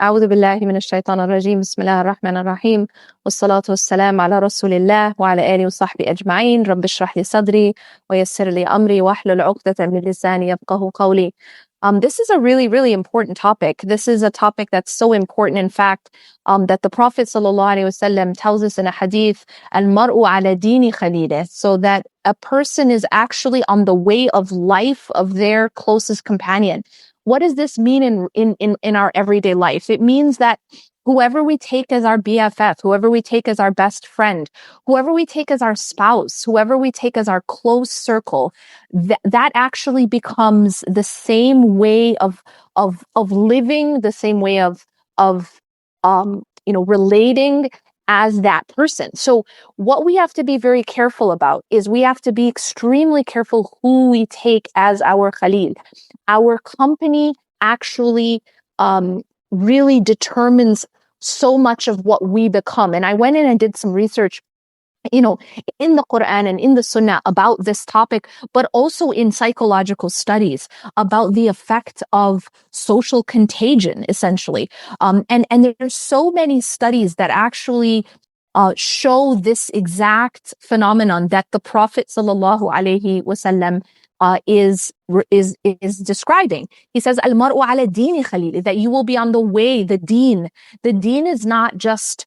أعوذ بالله من الشيطان الرجيم بسم الله الرحمن الرحيم والصلاة والسلام على رسول الله وعلى آله وصحبه أجمعين رب اشرح لي صدري ويسر لي أمري واحلل عقدة من لساني يفقهوا قولي. This is a really, really important topic. This is a topic that's so important, in fact, that the Prophet ﷺ tells us in a hadith, al-mar'u ala dini khalilih, so that a person is actually on the way of life of their closest companion. What does this mean in our everyday life? It means that whoever we take as our BFF, whoever we take as our best friend, whoever we take as our spouse, whoever we take as our close circle, that actually becomes the same way of living, the same way of relating as that person. So what we have to be very careful about is we have to be extremely careful who we take as our Khalil. Our company actually really determines so much of what we become. And I went in and did some research, in the Quran and in the Sunnah about this topic, but also in psychological studies about the effect of social contagion, essentially. And there's so many studies that actually show this exact phenomenon that the Prophet sallallahu alaihi wasallam is describing. He says, "Al-mar'u ala dini khalili," that you will be on the way, the deen. The deen is not just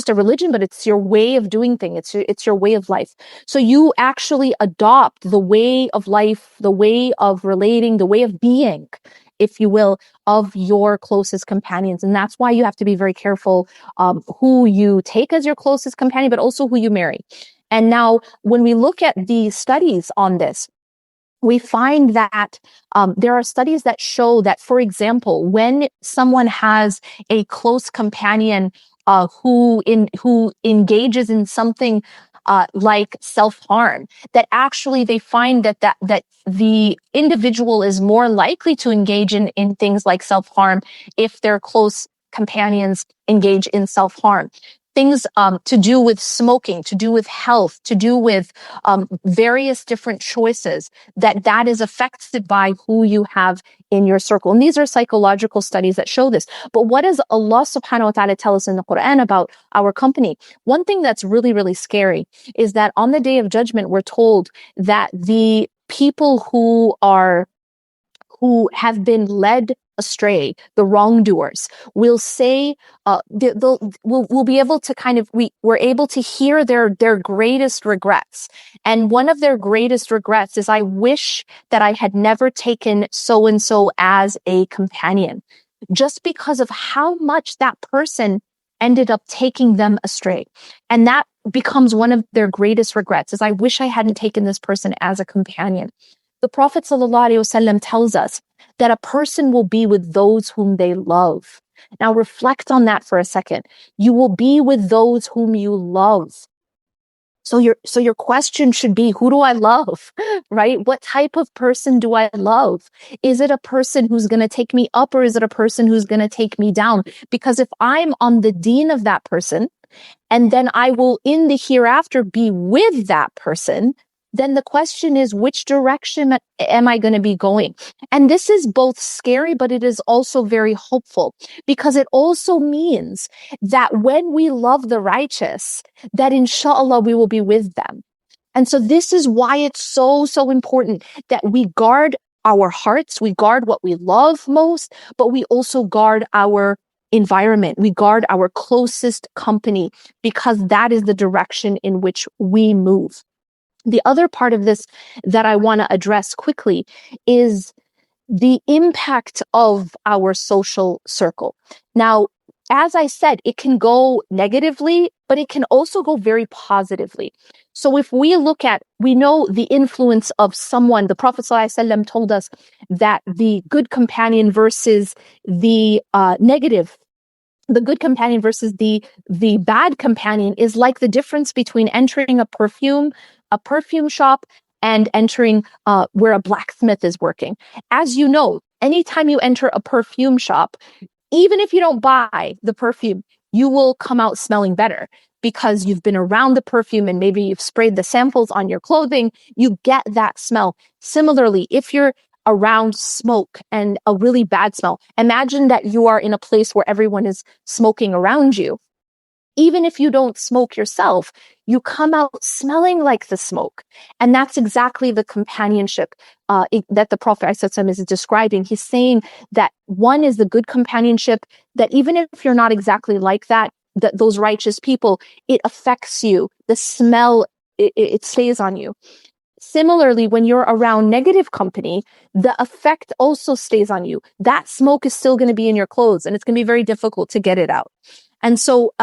a religion, but it's your way of doing things. It's your way of life. So you actually adopt the way of life, the way of relating, the way of being, if you will, of your closest companions. And that's why you have to be very careful who you take as your closest companion, but also who you marry. And now when we look at the studies on this, we find that there are studies that show that, for example, when someone has a close companion who engages in something like self-harm, that actually they find that the individual is more likely to engage in things like self-harm if their close companions engage in self-harm. Things to do with smoking, to do with health, to do with various different choices, that is affected by who you have in your circle. And these are psychological studies that show this. But what does Allah subhanahu wa ta'ala tell us in the Quran about our company? One thing that's really, really scary is that on the Day of Judgment, we're told that the people who have been led astray, the wrongdoers, will say, we'll be able to we're able to hear their greatest regrets. And one of their greatest regrets is, I wish that I had never taken so-and-so as a companion, just because of how much that person ended up taking them astray. And that becomes one of their greatest regrets, is, I wish I hadn't taken this person as a companion. The Prophet ﷺ tells us that a person will be with those whom they love. Now reflect on that for a second. You will be with those whom you love. So your question should be, who do I love? Right? What type of person do I love? Is it a person who's going to take me up, or is it a person who's going to take me down? Because if I'm on the deen of that person, and then I will in the hereafter be with that person, then the question is, which direction am I going to be going? And this is both scary, but it is also very hopeful, because it also means that when we love the righteous, that inshallah we will be with them. And so this is why it's so, so important that we guard our hearts, we guard what we love most, but we also guard our environment, we guard our closest company, because that is the direction in which we move. The other part of this that I want to address quickly is the impact of our social circle. Now, as I said, it can go negatively, but it can also go very positively. So if we know the influence of someone. The Prophet ﷺ told us that the good companion versus the the good companion versus the bad companion is like the difference between entering a perfume shop and entering where a blacksmith is working. As you know, anytime you enter a perfume shop, even if you don't buy the perfume, you will come out smelling better, because you've been around the perfume and maybe you've sprayed the samples on your clothing. You get that smell. Similarly, if you're around smoke and a really bad smell. Imagine that you are in a place where everyone is smoking around you. Even if you don't smoke yourself, you come out smelling like the smoke. And that's exactly the companionship that the Prophet ﷺ is describing. He's saying that one is the good companionship, that even if you're not exactly like that, those righteous people, it affects you. The smell, it stays on you. Similarly, when you're around negative company, the effect also stays on you. That smoke is still going to be in your clothes, and it's going to be very difficult to get it out. And so,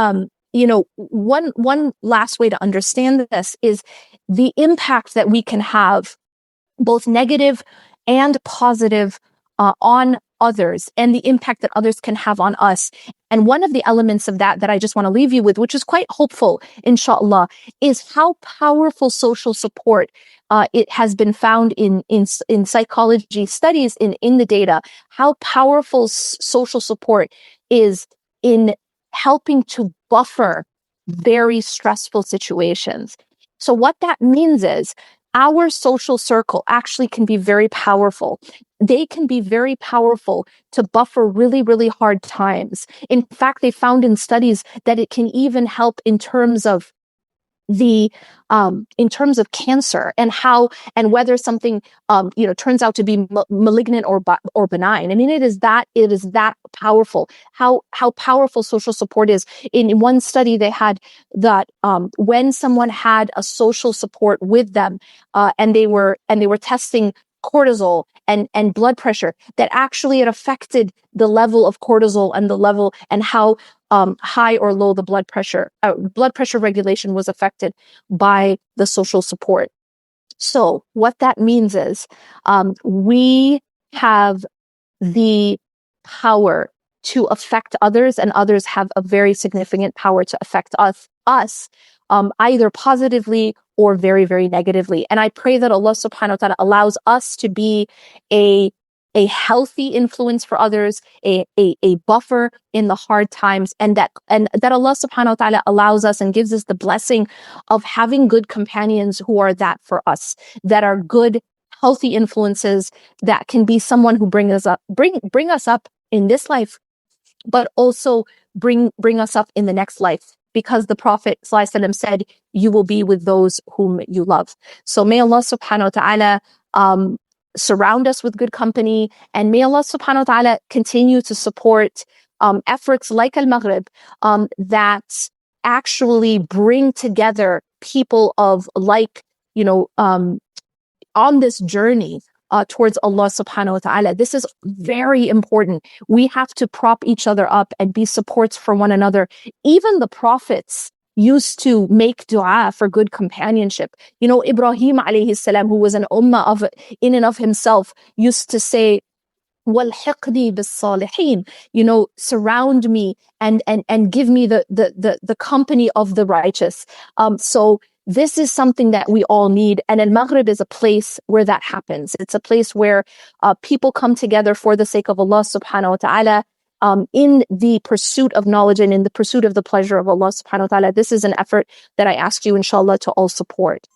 one last way to understand this is the impact that we can have, both negative and positive, on others, and the impact that others can have on us. And one of the elements of that I just want to leave you with, which is quite hopeful, inshallah, is how powerful social support it has been found in psychology studies, in the data, how powerful social support is in helping to buffer very stressful situations. So what that means is our social circle actually can be very powerful. They can be very powerful to buffer really, really hard times. In fact, they found in studies that it can even help in terms of cancer, and whether something turns out to be malignant or benign. I mean, it is that powerful. How powerful social support is. In one study, they had that when someone had a social support with them, and they were testing cortisol and blood pressure, that actually it affected the level of cortisol and the level and how high or low the blood pressure regulation was affected by the social support. So what that means is we have the power to affect others, and others have a very significant power to affect us either positively or very, very negatively. And I pray that Allah subhanahu wa ta'ala allows us to be a healthy influence for others, a buffer in the hard times, and that Allah subhanahu wa ta'ala allows us and gives us the blessing of having good companions who are that for us, that are good, healthy influences, that can be someone who bring us up in this life, but also bring us up in the next life. Because the Prophet ﷺ said, you will be with those whom you love. So may Allah subhanahu wa ta'ala surround us with good company, and may Allah subhanahu wa ta'ala continue to support efforts like Al-Maghrib that actually bring together people of on this journey towards Allah subhanahu wa ta'ala. This is very important. We have to prop each other up and be supports for one another. Even the prophets used to make dua for good companionship. Ibrahim alayhi salam, who was an ummah in and of himself, used to say, وَالْحِقْنِي بِالصَّالِحِينَ, surround me and give me the company of the righteous. So this is something that we all need. And Al-Maghrib is a place where that happens. It's a place where people come together for the sake of Allah subhanahu wa ta'ala, in the pursuit of knowledge and in the pursuit of the pleasure of Allah subhanahu wa ta'ala. This is an effort that I ask you, inshallah, to all support.